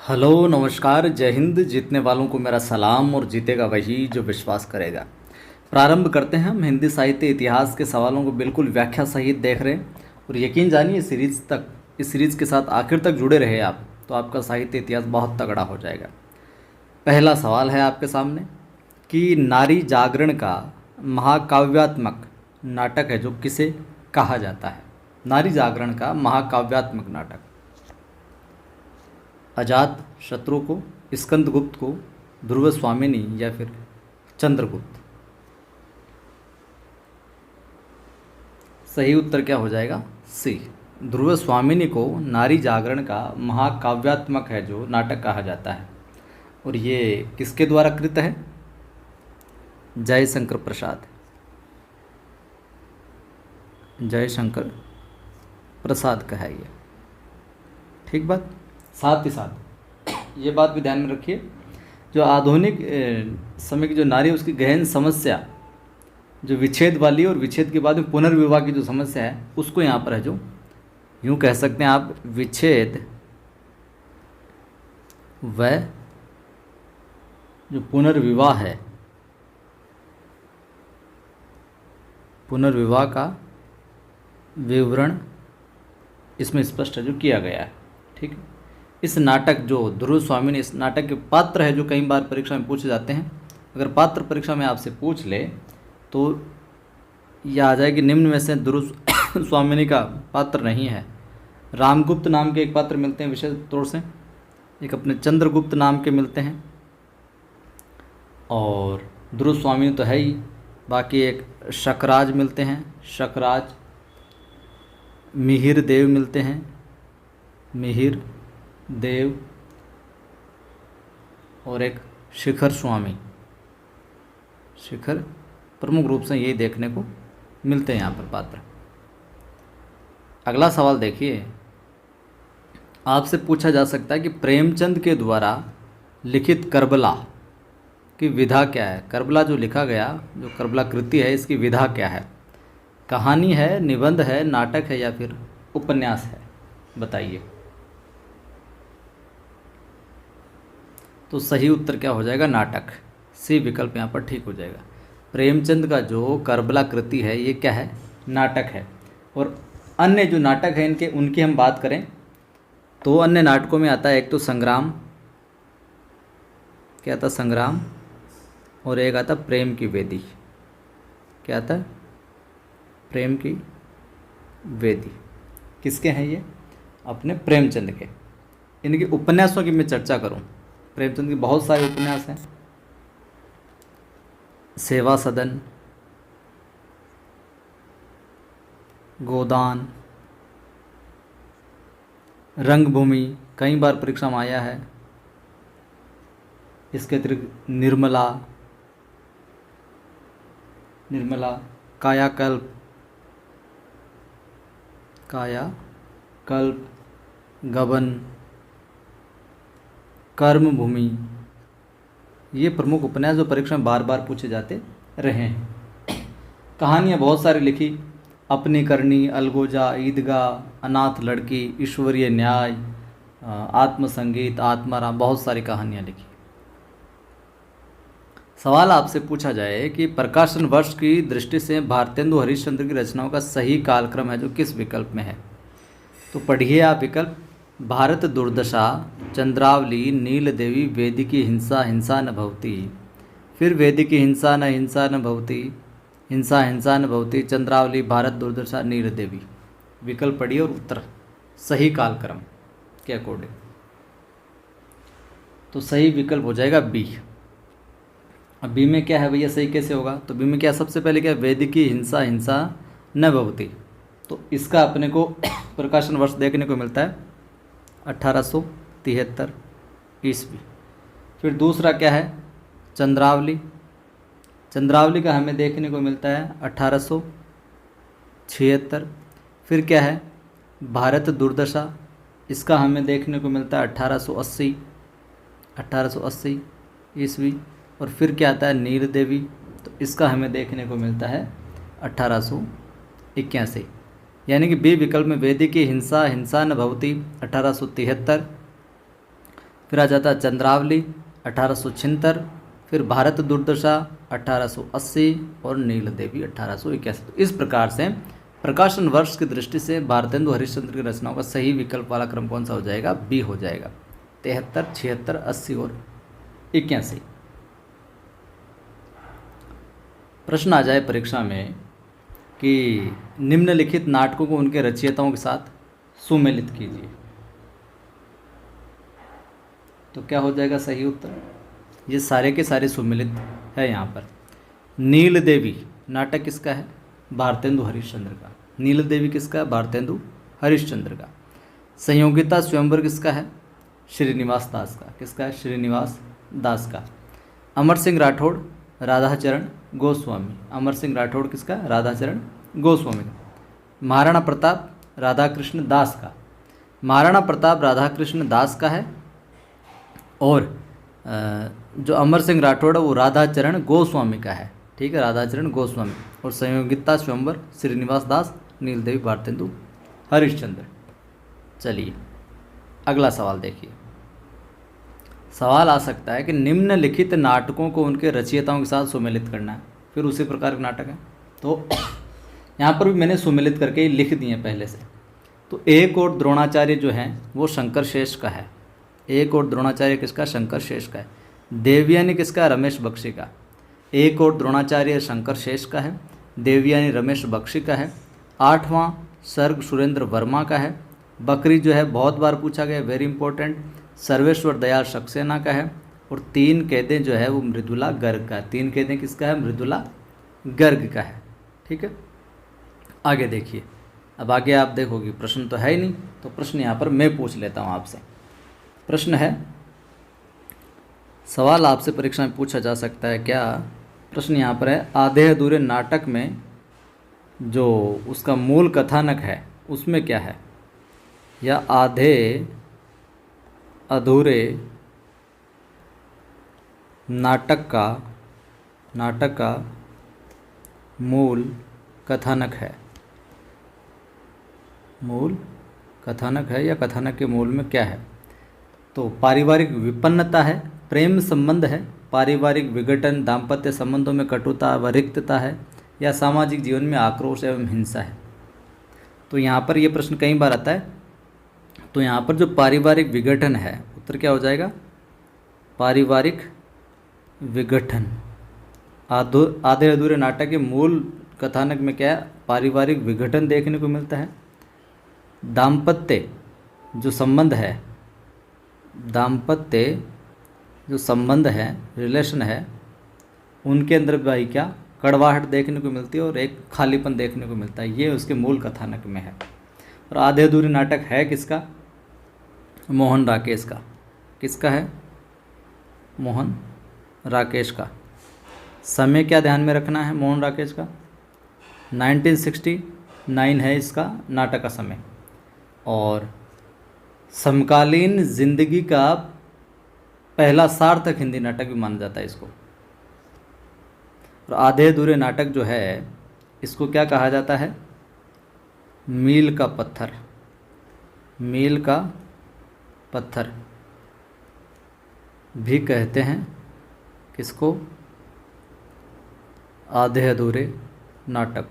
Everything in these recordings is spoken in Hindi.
हेलो नमस्कार जय हिंद। जीतने वालों को मेरा सलाम और जीतेगा वही जो विश्वास करेगा। प्रारंभ करते हैं। हम हिंदी साहित्य इतिहास के सवालों को बिल्कुल व्याख्या सहित देख रहे हैं और यकीन जानिए इस सीरीज़ के साथ आखिर तक जुड़े रहे आप तो आपका साहित्य इतिहास बहुत तगड़ा हो जाएगा। पहला सवाल है आपके सामने कि नारी जागरण का महाकाव्यात्मक नाटक है जो किसे कहा जाता है। नारी जागरण का महाकाव्यात्मक नाटक अजात शत्रु को, स्कंदगुप्त को, ध्रुव स्वामिनी या फिर चंद्रगुप्त। सही उत्तर क्या हो जाएगा? सी। ध्रुव स्वामिनी को नारी जागरण का महाकाव्यात्मक है जो नाटक कहा जाता है और ये किसके द्वारा कृत है? जयशंकर प्रसाद। जयशंकर प्रसाद का है ये। ठीक बात। साथ ही साथ ये बात भी ध्यान में रखिए, जो आधुनिक समय की जो नारी है उसकी गहन समस्या जो विच्छेद वाली और विच्छेद के बाद में पुनर्विवाह की जो समस्या है उसको यहाँ पर है, जो यूँ कह सकते हैं आप, विच्छेद व जो पुनर्विवाह है, पुनर्विवाह का विवरण इसमें स्पष्ट है जो किया गया है। ठीक है। इस नाटक जो ध्रुव स्वामिनी, इस नाटक के पात्र है जो कई बार परीक्षा में पूछे जाते हैं। अगर पात्र परीक्षा में आपसे पूछ ले तो यह आ जाएगी निम्न में से ध्रुव स्वामिनी का पात्र नहीं है। रामगुप्त नाम के एक पात्र मिलते हैं विशेष तौर से, एक अपने चंद्रगुप्त नाम के मिलते हैं और ध्रुव स्वामिनी तो है ही। बाकी एक शकराज मिलते हैं, शकराज, मिहिर देव मिलते हैं, मिहिर देव, और एक शिखर स्वामी। शिखर प्रमुख रूप से यही देखने को मिलते हैं यहाँ पर पात्र। अगला सवाल देखिए, आपसे पूछा जा सकता है कि प्रेमचंद के द्वारा लिखित करबला की विधा क्या है। करबला जो लिखा गया, जो करबला कृति है, इसकी विधा क्या है? कहानी है, निबंध है, नाटक है या फिर उपन्यास है? बताइए। तो सही उत्तर क्या हो जाएगा? नाटक। सी विकल्प यहाँ पर ठीक हो जाएगा। प्रेमचंद का जो करबला कृति है ये क्या है? नाटक है। और अन्य जो नाटक है इनके, उनकी हम बात करें तो अन्य नाटकों में आता है एक तो संग्राम, क्या आता? संग्राम। और एक आता प्रेम की वेदी। क्या आता है? प्रेम की वेदी। किसके हैं ये? अपने प्रेमचंद के। इनके उपन्यासों की मैं चर्चा करूं, प्रेमचंद के बहुत सारे उपन्यास हैं। सेवा सदन, गोदान, रंगभूमि, कई बार परीक्षा में आया है। इसके अतिरिक्त निर्मला, निर्मला, कायाकल्प, कायाकल्प, गबन, कर्मभूमि, ये प्रमुख उपन्यास जो परीक्षा में बार बार पूछे जाते रहे हैं। कहानियाँ बहुत सारी लिखी, अपनी करनी, अलगोजा, ईदगाह, अनाथ लड़की, ईश्वरीय न्याय, आत्मसंगीत, आत्माराम, बहुत सारी कहानियाँ लिखी। सवाल आपसे पूछा जाए कि प्रकाशन वर्ष की दृष्टि से भारतेंदु हरिश्चंद्र की रचनाओं का सही कालक्रम है जो किस विकल्प में है? तो पढ़िए आप विकल्प। भारत दुर्दशा, चंद्रावली, नील देवी, वेदिकी हिंसा, हिंसा न भवती, फिर वेदिकी हिंसा न भवती, हिंसा हिंसा न भवती, चंद्रावली, भारत दुर्दशा, नील देवी। विकल्प पढ़िए और उत्तर सही कालक्रम के अकॉर्डिंग। तो सही विकल्प हो जाएगा बी। अब बी में क्या है भैया? सही कैसे होगा? तो बी में क्या, सबसे पहले क्या, वेदिकी हिंसा, हिंसा न भवती। तो इसका अपने को प्रकाशन वर्ष देखने को मिलता है 1873 ईस्वी। फिर दूसरा क्या है? चंद्रावली। चंद्रावली का हमें देखने को मिलता है 1876। फिर क्या है? भारत दुर्दशा, इसका हमें देखने को मिलता है 1880 ईस्वी। और फिर क्या आता है? नील देवी, तो इसका हमें देखने को मिलता है 1881। यानी कि बी विकल्प में वेदिकी हिंसा, हिंसा न भवती 1873, फिर आ जाता है चंद्रावली 1876, फिर भारत दुर्दशा 1880 और नील देवी 1881। तो इस प्रकार से प्रकाशन वर्ष की दृष्टि से भारतेंदु हरिश्चंद्र की रचनाओं का सही विकल्प वाला क्रम कौन सा हो जाएगा? बी हो जाएगा। 73, 76, 80 और 81। प्रश्न आ जाए परीक्षा में कि निम्नलिखित नाटकों को उनके रचयिताओं के साथ सुमेलित कीजिए, तो क्या हो जाएगा सही उत्तर? ये सारे के सारे सुमेलित है यहाँ पर। नील देवी नाटक किसका है? भारतेंदु हरिश्चंद्र का। नील देवी किसका है? भारतेंदु हरिश्चंद्र का। संयोगिता स्वयंवर किसका है? श्रीनिवास दास का। किसका है? श्रीनिवास दास का। अमर सिंह राठौड़ राधाचरण गोस्वामी। अमर सिंह राठौड़ किसका? राधाचरण गोस्वामी का। महाराणा प्रताप राधाकृष्ण दास का। महाराणा प्रताप राधाकृष्ण दास का है और जो अमर सिंह राठौड़ है वो राधाचरण गोस्वामी का है। ठीक है, राधाचरण गोस्वामी। और संयोगिता स्वयंवर श्रीनिवास दास, नीलदेवी भारतेंदु हरिश्चंद्र। चलिए अगला सवाल देखिए। सवाल आ सकता है कि निम्नलिखित नाटकों को उनके रचयिताओं के साथ सुमेलित करना है। फिर उसी प्रकार के नाटक है, तो यहाँ पर भी मैंने सुमेलित करके ही लिख दिए पहले से। तो एक और द्रोणाचार्य जो है वो शंकर शेष का है। एक और द्रोणाचार्य किसका? शंकर शेष का है। देवयानी किसका? रमेश बख्शी का। एक और द्रोणाचार्य शंकर शेष का है, देवयानी रमेश बख्शी का है। 8वां सर्ग सुरेंद्र वर्मा का है। बकरी जो है बहुत बार पूछा गया, वेरी इंपॉर्टेंट, सर्वेश्वर दयाल सक्सेना का है। और 3 कैदें जो है वो मृदुला गर्ग का है। 3 कैदें किसका है? मृदुला गर्ग का है। ठीक है, आगे देखिए। अब आगे आप देखोगे प्रश्न तो है ही नहीं, तो प्रश्न यहाँ पर मैं पूछ लेता हूँ आपसे। प्रश्न है, सवाल आपसे परीक्षा में पूछा जा सकता है क्या? प्रश्न यहाँ पर है, आधे अधूरे नाटक में जो उसका मूल कथानक है उसमें क्या है? या आधे अधूरे नाटक का मूल कथानक है। मूल कथानक है या कथानक के मूल में क्या है? तो पारिवारिक विपन्नता है, प्रेम संबंध है, पारिवारिक विघटन, दाम्पत्य संबंधों में कटुता व रिक्तता है, या सामाजिक जीवन में आक्रोश एवं हिंसा है। तो यहाँ पर ये प्रश्न कई बार आता है। तो यहाँ पर जो पारिवारिक विघटन है, उत्तर क्या हो जाएगा? पारिवारिक विघटन। आधे अधूरे नाटक के मूल कथानक में क्या है? पारिवारिक विघटन देखने को मिलता है। दाम्पत्य जो संबंध है, दाम्पत्य जो संबंध है, रिलेशन है, उनके अंदर भाई क्या कड़वाहट देखने को मिलती है और एक खालीपन देखने को मिलता है। ये उसके मूल कथानक में है। और आधे अधूरे नाटक है किसका? मोहन राकेश का। किसका है? मोहन राकेश का। समय क्या ध्यान में रखना है मोहन राकेश का? 1969 है इसका नाटक का समय। और समकालीन जिंदगी का पहला सार्थक हिंदी नाटक भी माना जाता है इसको। और आधे अधूरे नाटक जो है इसको क्या कहा जाता है? मील का पत्थर। मील का पत्थर भी कहते हैं। किसको? आधे अधूरे नाटक।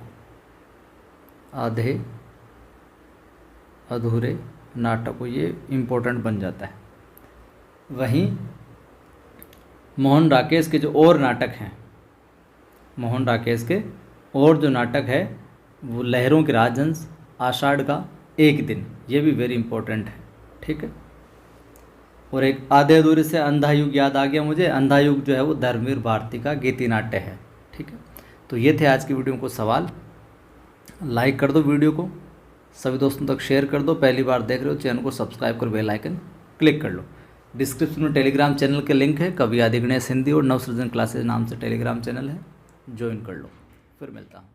आधे अधूरे नाटक को, ये इम्पोर्टेंट बन जाता है। वहीं मोहन राकेश के जो और नाटक हैं, मोहन राकेश के और जो नाटक है वो लहरों के राजहंस, आषाढ़ का एक दिन, ये भी वेरी इंपॉर्टेंट है। ठीक है, और एक आधे अधूरे से अंधा युग याद आ गया मुझे। अंधा युग जो है वो धर्मवीर भारती का गीति नाट्य है। ठीक है, तो ये थे आज की वीडियो को सवाल। लाइक कर दो वीडियो को, सभी दोस्तों तक शेयर कर दो। पहली बार देख रहे हो चैनल को सब्सक्राइब कर बेल आइकन क्लिक कर लो। डिस्क्रिप्शन में टेलीग्राम चैनल के लिंक है, कवि आदि गणेश हिंदी और नवसृजन क्लासेज नाम से टेलीग्राम चैनल है, ज्वाइन कर लो। फिर मिलता हूँ।